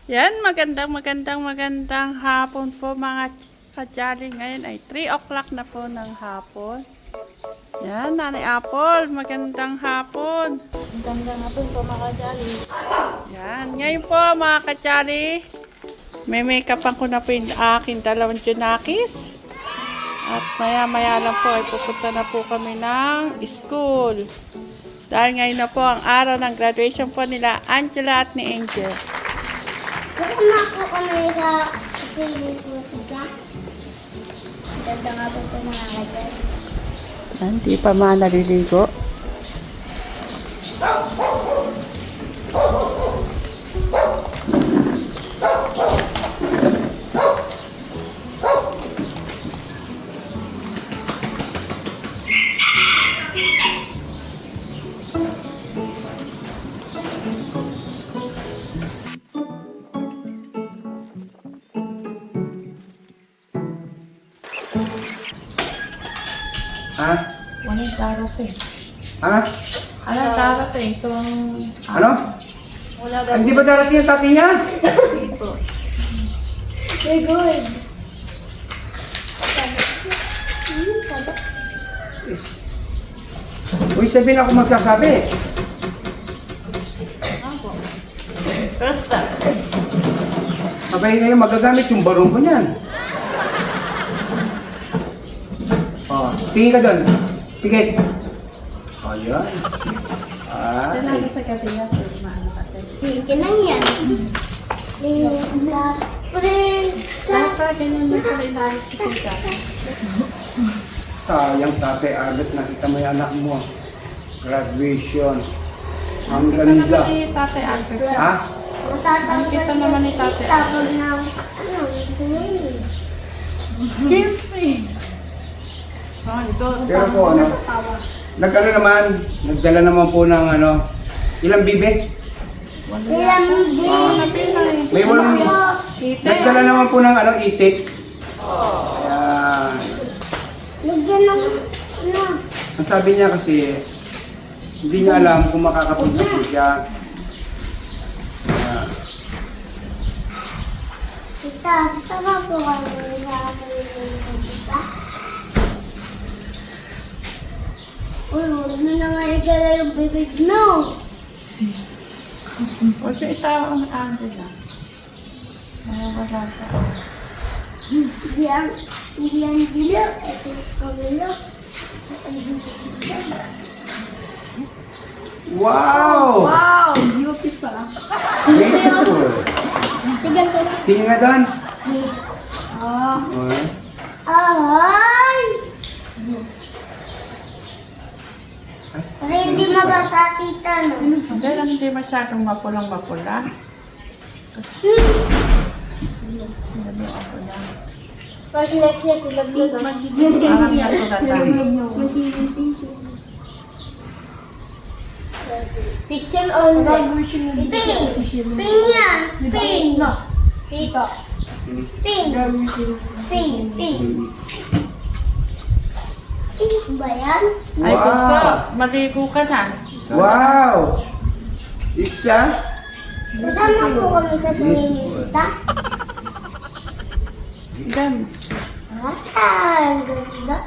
Yan, magandang hapon po mga kajali. Ngayon ay 3 o'clock na po ng hapon. Yan, Nanay Apple, magandang hapon. Magandang hapon po mga kajali. Yan, ngayon po mga kajali, may make-upan ko na po yung aking dalawang Junakis. At maya-maya lang po ay pupunta na po kami ng school. Dahil ngayon na po ang araw ng graduation po nila Angela at ni Angel. Kasama po kami sa swimming pool, tiga. Magandang hapon po mga kajali. Hindi pa man naliligo. Ha? Walang darating. Ha? Walang darating. Itong... Ano? Wala daw. Hindi ba darating ang tatay niya? Dito. Very good. Uy, sabihin ako magsasabi. Basta. Abay ngayon magagamit yung barong ko niyan. Oh, tingin ka doon. Pigit. Oh, yun. Ah, Dalaga sa katiya. Maano kasi. Hindi lang yan. Sa Dapat ganyan na pala inaayos si Tita. sayang tatay Albert, nakita mo yung anak mo. Graduation. Ang ganda. Si Tatay Albert. Ha? Nakita naman ni Tate. Tapos ng, ano, swimming. Siyempre. Ah, ito. Pero po, ano, nag-ano naman, nagdala naman po ng ano, ilang bibe? Ilang May walang, nagdala naman po ng ano, itik. Ayan. Lagyan ng, ano, Ang sabi niya kasi, hindi niya alam kung makakapunta po siya. tita, sama po kami sa swimming pool, tita. Uy, huwag na nga igala yung bibig, no. Huwag siya itawa ang Angela. Wala ka. Hindi ang dilo, ito yung kamilo. Wow! Wow! Beauty pa. Beautiful! Tignan ko na. Tingin nga doon. Ah. Ay! Para hindi mabasa, tita, no? Hindi lang, hindi masyadong mapulang-mapula. Pag next year, sila dito. Parang natulatan. Picture only. Ping yan. Ping. Tito. Ping. Ping. Ping. Ping ba yan? Ay, gusto, maligo ka na. Wow! Itza? Kasama po kami sa swimming, tita. Gan. Ang ganda.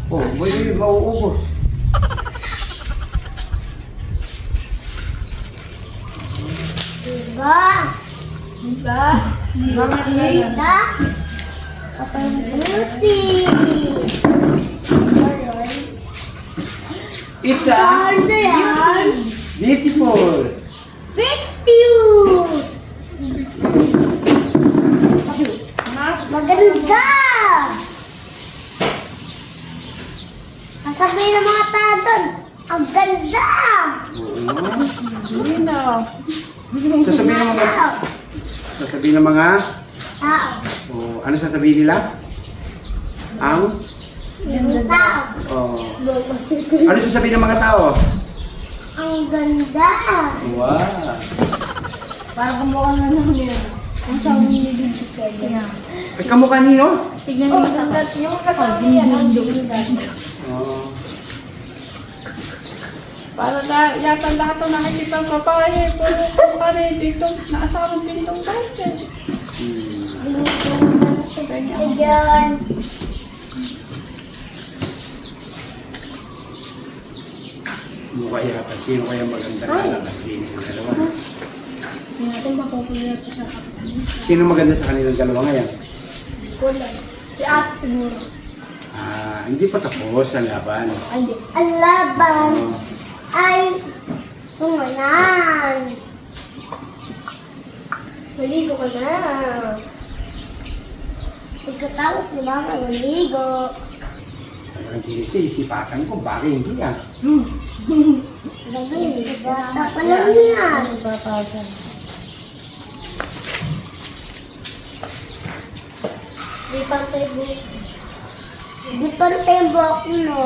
Oh, may mauubos. Diba? Diba? Diba? Beauty. Itza? Ganda yan. Beautiful! Big cute. Maganda. Ang sabi ng mga tao doon, ang ganda. Lino. Sasabihin ng mga... Sasabihin ng mga... Tao. Oh, ano sasabihin nila? Ang... Tao. Oh, ano sasabihin ng mga tao? Ang ganda. Wow! Parang kumukha na lang yun. Ang sabi ni Bibig kaya. Ay, kamukha nino? Tignan mo yung kasama niya. Oh. Para yata lahat ng nakikita ang babae, puro kung kare dito, naasarang dindong dati. Ayan. Mukha yata. Sino kaya magandang anak at linis ng dalawa? Hindi natin makukulit ito sa kapatid. Sino maganda sa kanilang dalawa ngayon? Kulay. Si ate siguro. Hindi pa tapos ang laban. Ay, hindi. Ang laban ay tumanan. Maligo ka na. Pagkatapos ni Mama maligo. Talagang isipakan ko, bakit hindi ah? Bata pa lang yan. Di pa tayo buhok no.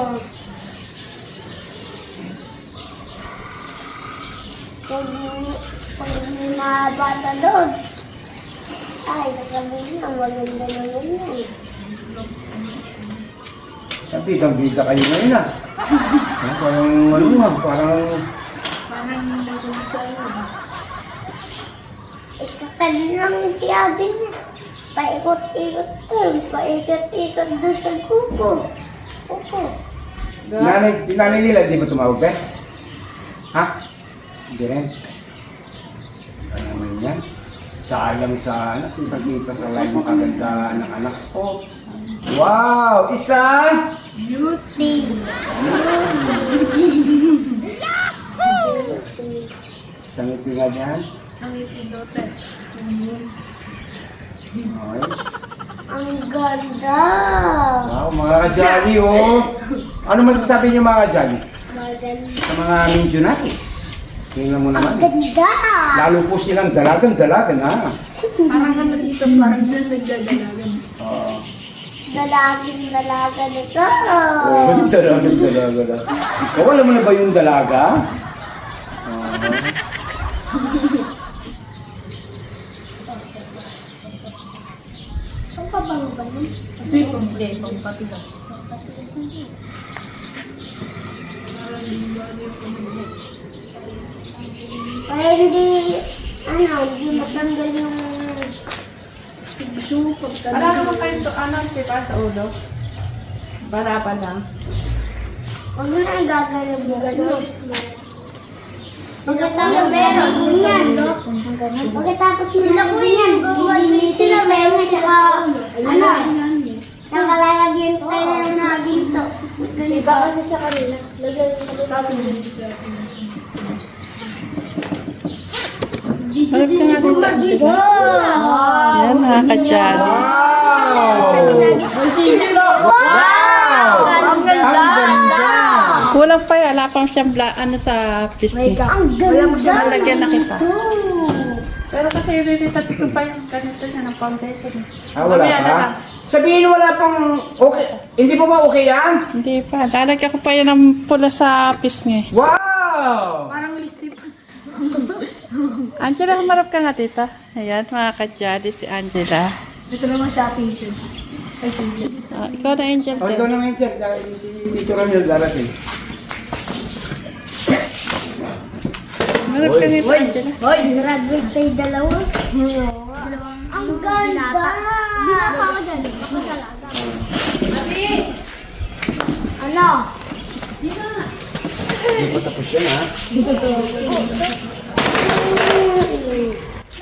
Pag may mga bata doon, ay, sasabihin na maganda naman yan. Bidang-bida kayo ngayon ah. Parang ano ah, parang... Ikatali lang si Abin niya. Paikot-ikot doon, paikot-ikot doon sa kuko. Kuko. Nanay nila, di ba tumawag ba? Ha? Hindi rin. Ano naman yan? Sayang sa anak, kita sa live ng kagandahan ng anak ko. Wow! Isan! Beauty. Isang iti nga dyan. Ang ipidote. Okay. Ang ganda. Wow, mga ka-jolly oh! Ano masasabi niyo mga ka-jolly? Maganda. Sa mga Minjunakis? Tingnan mo Ang naman. ganda. Lalo po silang dalagan-dalagan ha. Parang ano dito, parang doon nagdadalagan. Oo. Dalaga nito. Oh, dalaga. Ikaw, alam mo na ba yung dalaga? Saan pa bang ba yun? Hindi, pang patigas. Para hindi matanggal yung gusto pagka. Wala naman kayo to, diba, sa ulo? Para pa lang. Huwag mo na gagawin mo gano'n. Pagkatapos meron yan, no? Pagkatapos sila po yan, sila meron saka, ano, nakalalagyan tayo na ginto. Iba kasi sa kanila, lagyan mo pagkatapos Harap ka nga dito, Angela. Yan, mga ka-jolly. Wow! Ang ganda! Kulang pa yan, wala pang siyang sa pisngi. Ang ganda! Nalagyan na kita. ito. Pero kasi ririta't ko pa yung ganito niya ng foundation. Wala Mamaya na pa? lang. Sabihin wala pang okay. Hindi pa ba okay yan? Hindi pa. Lalagyan ko pa yan ng pula sa pisngi. Wow! Parang listip. Angela, humarap ka nga, tita. Ayan, mga ka-jolly, si Angela. Ito naman sa akin dyan. Ay, sige. Ikaw na, Angel. O, ikaw naman check dahil si Tito Ramil darating. Humarap ka nga, Angela. Hoy, graduate tayo dalawa. Ang ganda! Binata ka dyan. Ako talaga. Ano? Hindi pa tapos yan ha?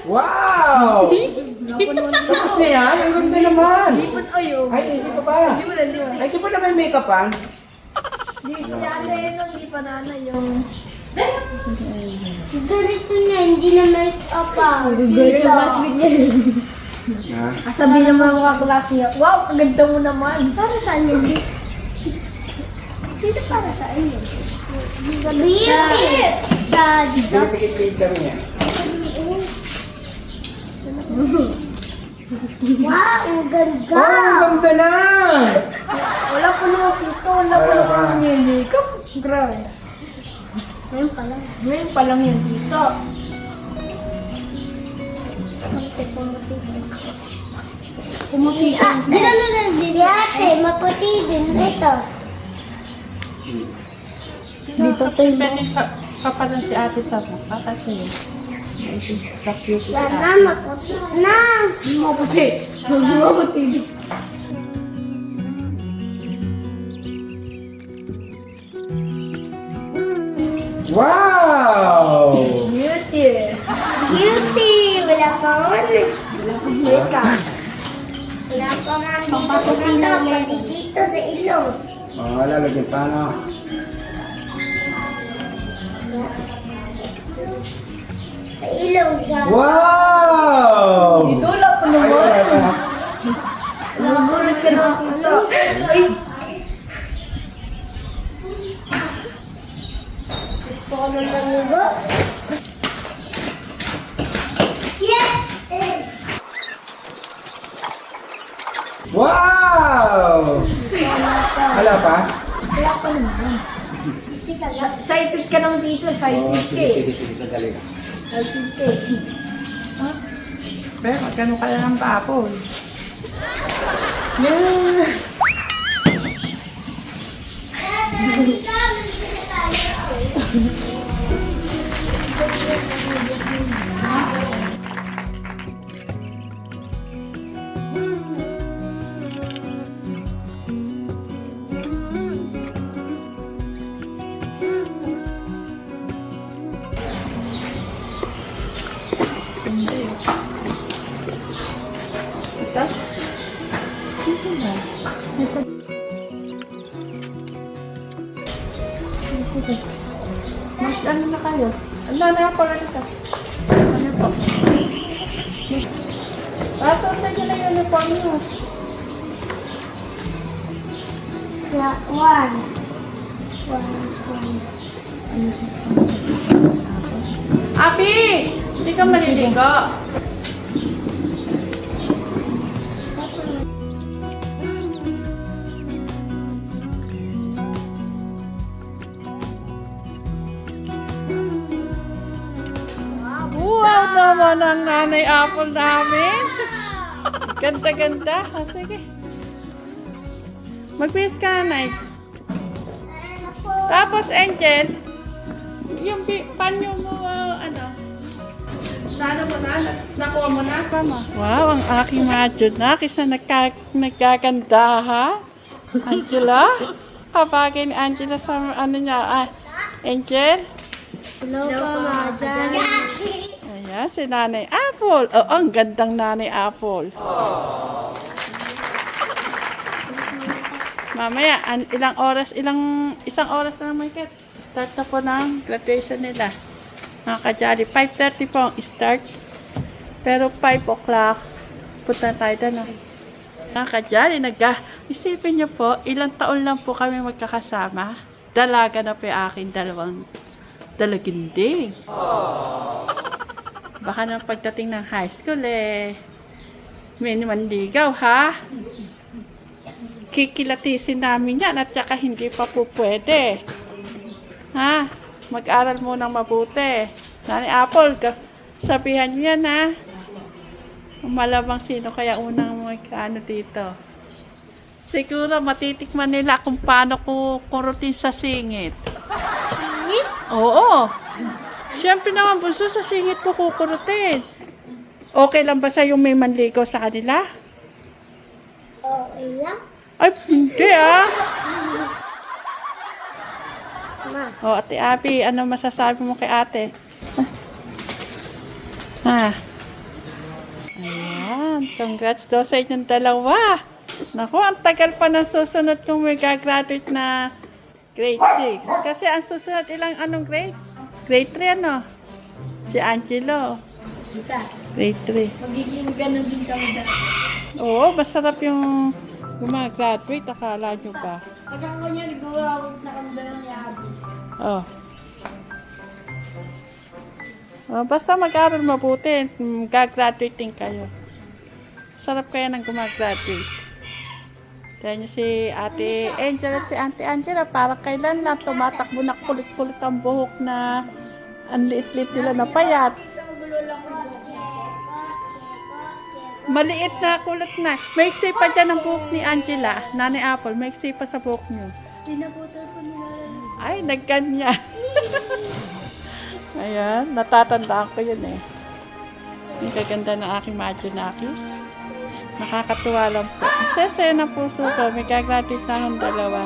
Wow! Tapos na yan? Ang ganda naman! Ipon ayo. Ay, hindi pa ba? Hindi mo na di ba? Ay, di ba na may make-upan? Di, si ate yun, hindi pa nana yung... Ganito niya, hindi na make-up pa. Dito. Ha? Sabi ng mga kaklase niya, wow, ang ganda mo naman. Para saan yun? Dito para saan yun? Sabihin! Sa dito. Pinipikit-pikit kami yan. Wow, ang ganda! Oh, ang ganda na! Wala pa naman dito, wala pa Wala pa. naman yung makeup. Grabe. Ngayon pala. Ngayon pa lang yan dito. Pumuti. Ah, dito. Si ate, maputi din. Ito. Dito tayo. Pwede papalan si ate sa mo. Papalan siya. Cute si Sana ate. maputi na. Maputi. Maputi. Wow! Beauty. Beauty. Wala pa man. Makeup. Wala pa man dito sa dito. Pwede dito sa ilong. Oh, lalagyan pa, no? Sa ilong siya. Wow! Idula pa Ay, naman. wala pa. Nagulat ka na kita. Ay. Gusto ko nang mangigo. Yes! Wow! Wala pa? Wala pa naman. Kasi kala. Excited ka nang dito. Oh, Excited ka eh. sige, sandali lang. Excited ka eh. Pero magkano kaya ng baboy? Yeah. Ito? Ito ba? Ano na kayo? Ano na po ulit ito? Ano po? Pasok na yun na uniform nyo. One. Abi! Hindi ka maliligo. Wow naman ang nanay apple namin. Ganda-ganda. Ah, sige. Mag-face ka, nanay. Tapos, Angel, yung panyo mo, ano? Sana mo na? Nakuha mo na? Tama. Wow, ang aking Junakis na nagkaganda, ha? Angela? Kapagay ni Angela sa ano niya. Angel? Hello po, Madam. Ayan, si Nanay Apple. Oh, ang gandang Nanay Apple. Mamaya, isang oras na naman, Kat. Start na po ng graduation nila. Mga kajali, 5:30 po ang start. Pero 5 o'clock, punta tayo doon. Mga kajali, isipin niyo po, ilang taon lang po kami magkakasama. Dalaga na po yung aking dalaginding. Baka nang pagdating ng high school may manligaw, ha? Kikilatisin namin yan at saka hindi pa po pwede. Ha? Mag-aral munang mabuti. Nanay Apple, sabihan niyo yan, ha? Malamang sino kaya unang ano dito. Siguro matitikman nila kung paano ko kurutin sa singit. Oo. Siyempre naman, bunso, sa singit ko kukurutin. Okay lang ba sa'yo may manligaw sa kanila? Okay lang. Ay, hindi Ma. O, Ate Abby, ano masasabi mo kay ate? Ayan, congrats daw sa inyong dalawa. Naku, ang tagal pa na susunod kung may gagraduate na grade 6. Kasi ang susunod anong grade? Grade 3 ano? Si Angelo. Grade 3. Magiging ganun din kami dati. Oo, masarap yung gumagraduate. Akala nyo ba? Hanggang kanya nag-uawag na kami dalawa ni Abby. Oh. Basta mag-aral mabuti. Gagraduate din kayo. Sarap kaya ng gumagraduate. Kaya nyo si Ate Angel at si Auntie Angela, para kailan lang tumatakbo na kulit-kulit ang buhok na ang liit-liit nila na payat. Maliit na, kulit na. Maiksi pa dyan ang buhok ni Angela. Nanay Apple, maiksi pa sa buhok nyo. Pinaputol ko nila. Ay, nagkanya. Ayan, natatandaan ko yun eh. Ang gaganda ng aking Madjunakis. Nakakatuwa lang po. Ang sasaya ng puso ko. May kagratid na akong dalawa.